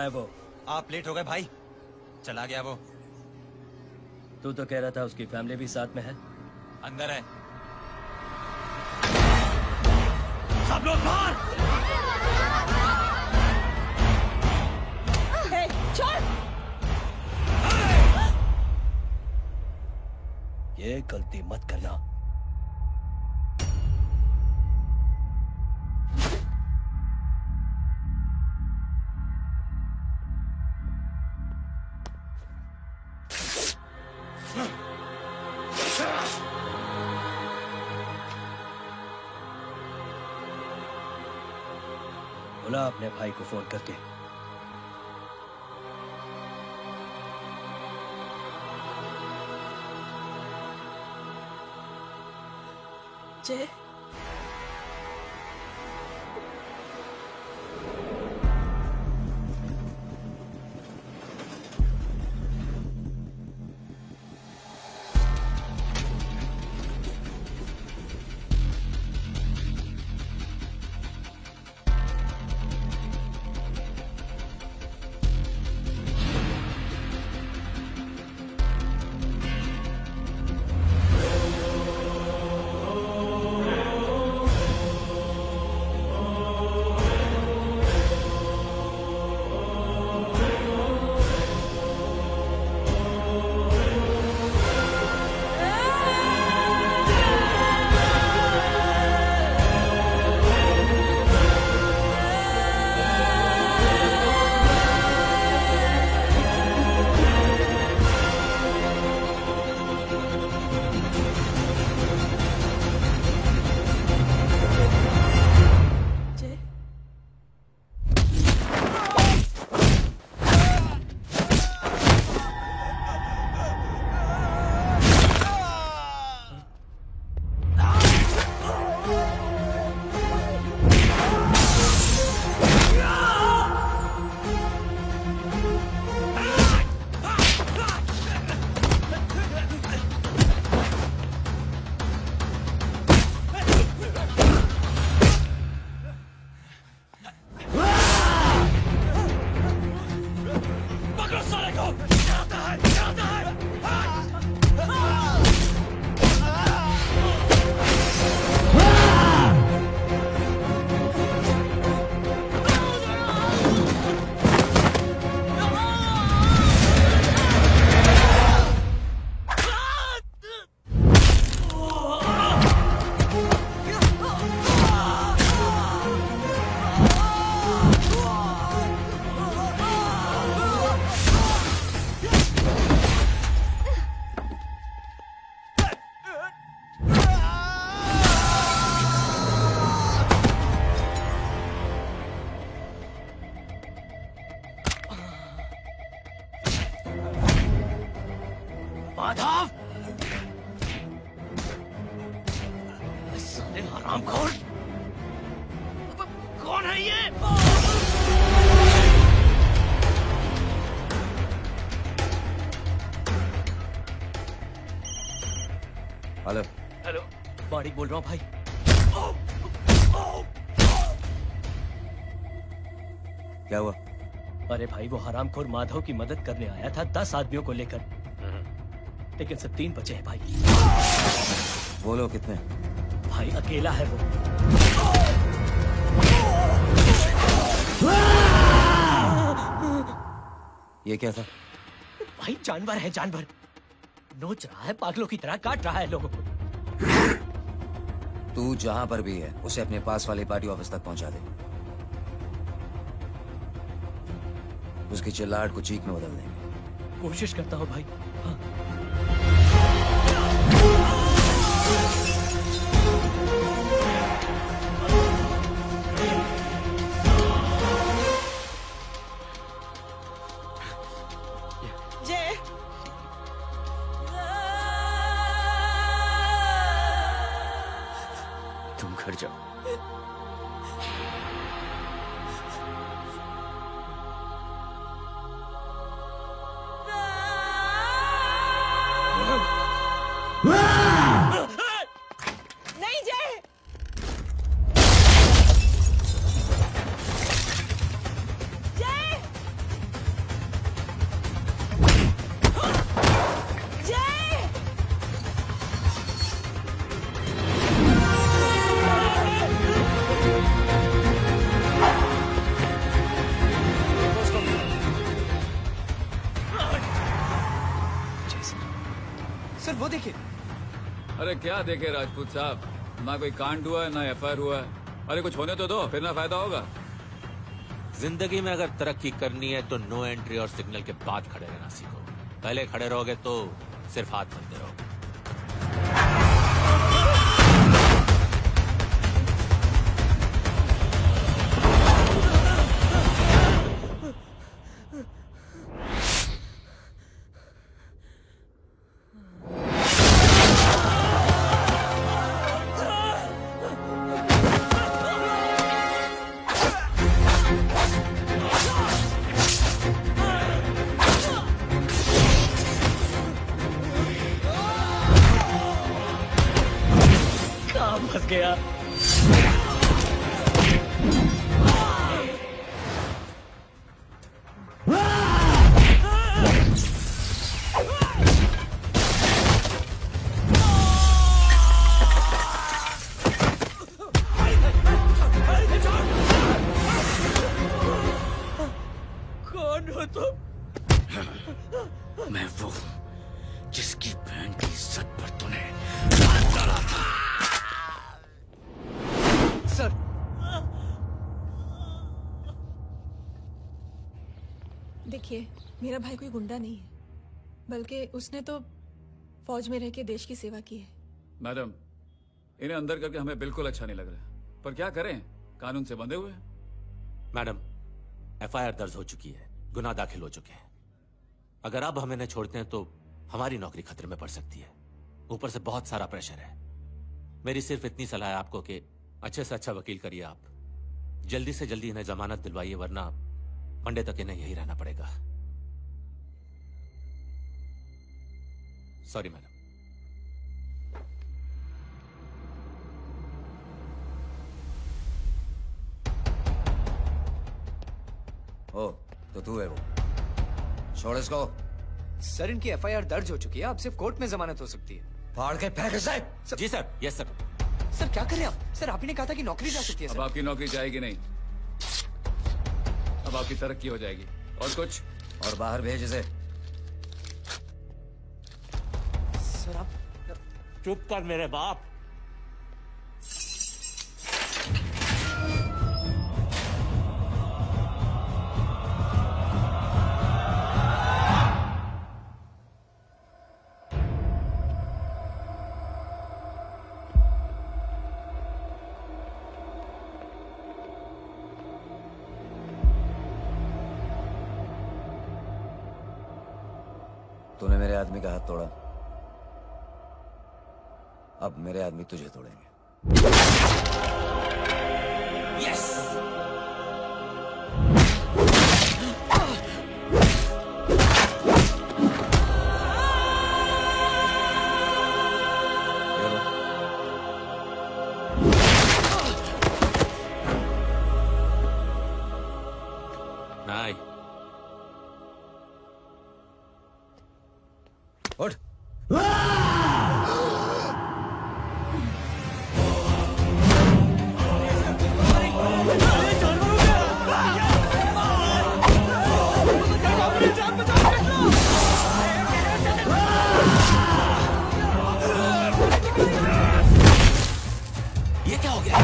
कहाँ है वो? आप लेट हो गए भाई, चला गया वो। तू तो कह रहा था उसकी फैमिली भी साथ में है। अंदर है। सब लोग बाहर। छोड़। ये गलती मत करना। बोला अपने भाई को फोन करके। जय, जय, पकड़ो साले को। जाता है, जाता है। माधव, साले हरामखोर, कौन है ये? हेलो। हेलो, मारिक बोल रहा हूँ भाई। क्या हुआ? अरे भाई, वो हरामखोर माधव की मदद करने आया था 10 आदमियों को लेकर, लेकिन सिर्फ 3 बचे हैं भाई। बोलो कितने? भाई अकेला है वो। ये क्या था? भाई जानवर है, जानवर। नोच रहा है, पागलों की तरह काट रहा है लोगों को। तू जहां पर भी है उसे अपने पास वाले पार्टी ऑफिस तक पहुंचा दे। उसकी चिल्लाहट को चीख में बदल दे। कोशिश करता हूँ भाई। हाँ। जय, तुम घर जाओ। नहीं जय, जय, सर वो देखिए। अरे क्या देखे राजपूत साहब, ना कोई कांड हुआ है ना एफआईआर हुआ है। अरे कुछ होने तो दो, फिर ना फायदा होगा। जिंदगी में अगर तरक्की करनी है तो नो एंट्री और सिग्नल के बाद खड़े रहना सीखो। पहले खड़े रहोगे तो सिर्फ हाथ मलते रहोगे। कहाँ फंस गया? कौन हो तुम? मैं वो हूँ जिसकी बहन की इज्जत पर तूने सर देखिए, मेरा भाई कोई गुंडा नहीं है, बल्कि उसने तो फौज में रह के देश की सेवा की है। मैडम, इन्हें अंदर करके हमें बिल्कुल अच्छा नहीं लग रहा, पर क्या करें, कानून से बंधे हुए हैं। मैडम, एफआईआर दर्ज हो चुकी है, गुनाह दाखिल हो चुके हैं। अगर अब हम इन्हें छोड़ते हैं तो हमारी नौकरी खतरे में पड़ सकती है। ऊपर से बहुत सारा प्रेशर है। मेरी सिर्फ इतनी सलाह है आपको कि अच्छे से अच्छा वकील करिए आप। जल्दी से जल्दी इन्हें जमानत दिलवाइए, वरना मंडे तक इन्हें यही रहना पड़ेगा। Sorry madam. ओ तो तू है वो, छोड़ इसको। सर इनकी एफआईआर दर्ज हो चुकी है, अब सिर्फ कोर्ट में जमानत हो सकती है। फाड़ के फेंक इसे। जी सर। Yes sir. सर क्या कर रहे हैं आप? सर आप ही ने कहा था कि नौकरी जा सकती है। अब सर आपकी नौकरी जाएगी नहीं, अब आपकी तरक्की हो जाएगी। और कुछ? और बाहर भेज इसे। सर आप चुप कर मेरे बाप। तूने मेरे आदमी का हाथ तोड़ा, अब मेरे आदमी तुझे तोड़ेंगे। यस। ये लो। नहीं। उठ। ये क्या हो गया?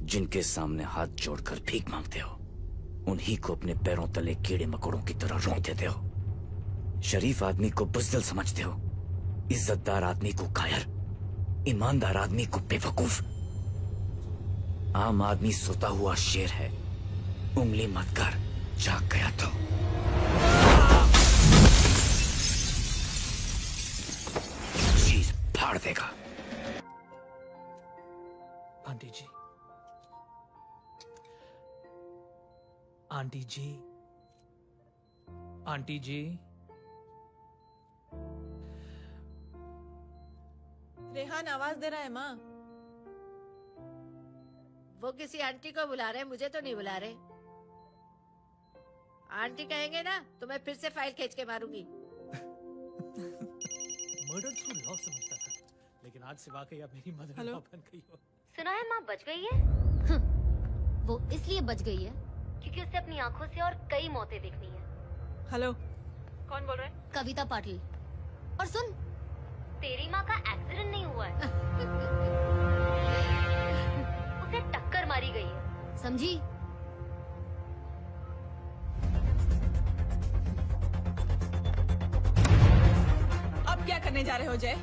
जिनके सामने हाथ जोड़कर भीख मांगते हो, उन्हीं को अपने पैरों तले कीड़े मकोड़ों की तरह रोक देते हो। शरीफ आदमी को बुज़दिल समझते हो, इज्जतदार आदमी को कायर, ईमानदार आदमी को बेवकूफ। आम आदमी सोता हुआ शेर है, उंगली मत कर, जाग गया तो। चीज फाड़ देगा। आंटी जी, आंटी जी, आंटी जी। रेहान आवाज दे रहा है माँ। वो किसी आंटी को बुला रहे हैं, मुझे तो नहीं बुला रहे। आंटी कहेंगे ना तो मैं फिर से फाइल खींच के मारूंगी। मर्डर थ्रू लव समझता था, लेकिन आज से वाकई अब मेरी मदर हेलो? बन गई हो। सुना है माँ बच गई है। वो इसलिए बच गई है क्योंकि उसे अपनी आंखों से और कई मौतें देखनी है। हेलो, कौन बोल रहे हैं? कविता पाटिल। और सुन, तेरी माँ का एक्सीडेंट नहीं हुआ है, उसे टक्कर मारी गई है, समझी? अब क्या करने जा रहे हो जय?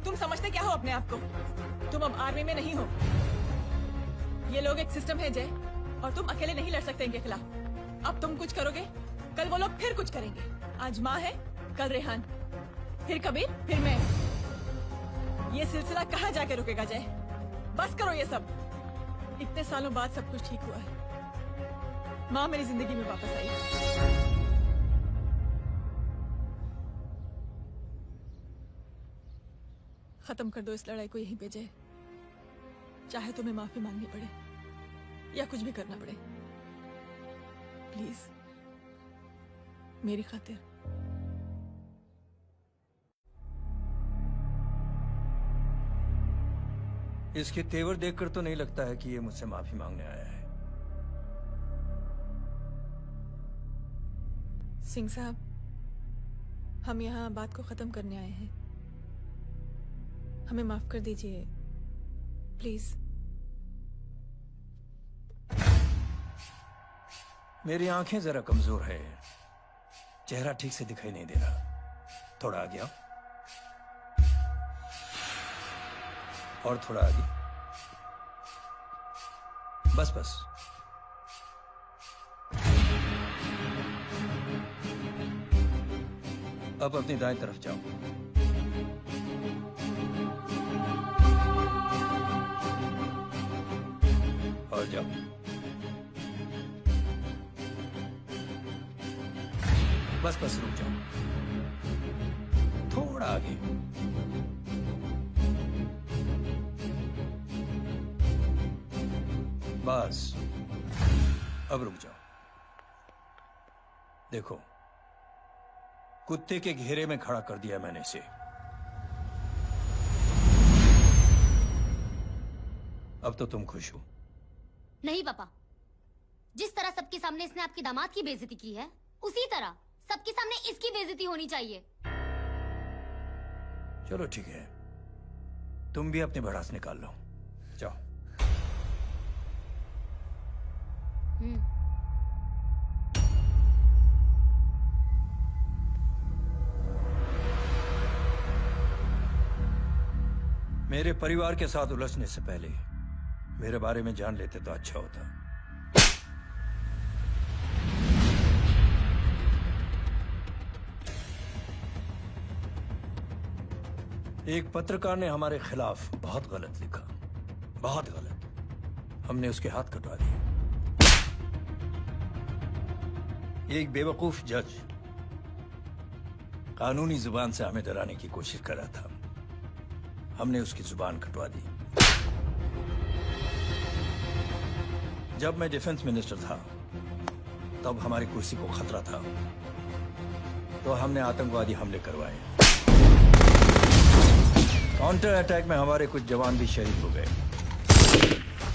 तुम समझते क्या हो अपने आप को? तुम अब आर्मी में नहीं हो। ये लोग एक सिस्टम है जय, और तुम अकेले नहीं लड़ सकते इनके खिलाफ। अब तुम कुछ करोगे, कल वो लोग फिर कुछ करेंगे। आज माँ है, कल रेहान, फिर कबीर, फिर मैं। ये सिलसिला कहाँ जाके रुकेगा जय? बस करो ये सब। इतने सालों बाद सब कुछ ठीक हुआ है। माँ मेरी जिंदगी में वापस आई। खत्म कर दो इस लड़ाई को यहीं पे जय। चाहे तुम्हें माफी मांगनी पड़े या कुछ भी करना पड़े, प्लीज मेरी खातिर। इसके तेवर देखकर तो नहीं लगता है कि ये मुझसे माफी मांगने आया है। सिंह साहब, हम यहाँ बात को खत्म करने आए हैं। हमें माफ कर दीजिए प्लीज। मेरी आंखें जरा कमजोर है, चेहरा ठीक से दिखाई नहीं दे रहा। थोड़ा आगे आओ, और थोड़ा आगे। बस बस। अब अपनी दाएं तरफ जाओ। और जाओ। बस बस रुक जाओ, थोड़ा आगे। बस अब रुक जाओ। देखो, कुत्ते के घेरे में खड़ा कर दिया मैंने इसे। अब तो तुम खुश हो? नहीं पापा, जिस तरह सबके सामने इसने आपकी दामाद की बेइज्जती की है, उसी तरह सबके सामने इसकी बेइज्जती होनी चाहिए। चलो ठीक है, तुम भी अपनी भड़ास निकाल लो। जाओ। मेरे परिवार के साथ उलझने से पहले मेरे बारे में जान लेते तो अच्छा होता। एक पत्रकार ने हमारे खिलाफ बहुत गलत लिखा, बहुत गलत। हमने उसके हाथ कटवा दिए। एक बेवकूफ जज कानूनी जुबान से हमें डराने की कोशिश कर रहा था। हमने उसकी जुबान कटवा दी। जब मैं डिफेंस मिनिस्टर था, तब हमारी कुर्सी को खतरा था, तो हमने आतंकवादी हमले करवाए। काउंटर अटैक में हमारे कुछ जवान भी शहीद हो गए।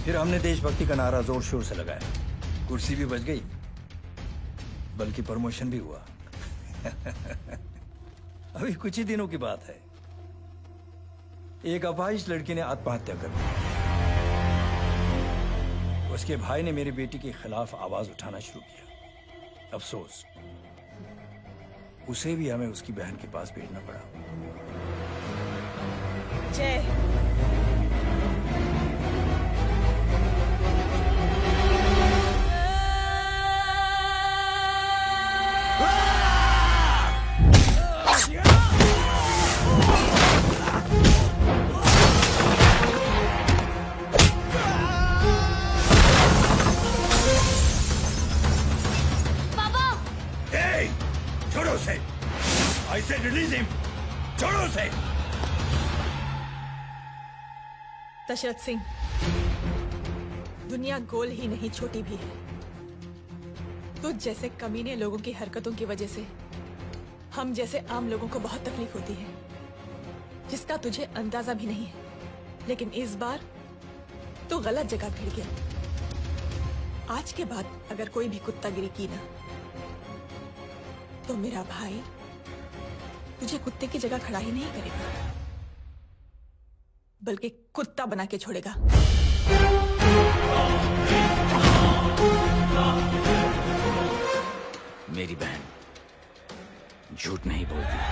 फिर हमने देशभक्ति का नारा जोर शोर से लगाया। कुर्सी भी बच गई, बल्कि प्रमोशन भी हुआ। अभी कुछ ही दिनों की बात है, एक अपाहिज लड़की ने आत्महत्या कर ली। उसके भाई ने मेरी बेटी के खिलाफ आवाज उठाना शुरू किया। अफसोस, उसे भी हमें उसकी बहन के पास भेजना पड़ा। जय, छोड़ो उसे। I said release him. छोड़ो उसे। दशरथ सिंह, दुनिया गोल ही नहीं छोटी भी है। तुझ जैसे कमीने लोगों की हरकतों की वजह से हम जैसे आम लोगों को बहुत तकलीफ होती है, जिसका तुझे अंदाजा भी नहीं है। लेकिन इस बार तू गलत जगह भिड़ गया। आज के बाद अगर कोई भी कुत्तागिरी की ना, तो मेरा भाई तुझे कुत्ते की जगह खड़ा ही नहीं करेगा, बल्कि कुत्ता बना के छोड़ेगा। मेरी बहन झूठ नहीं बोलती।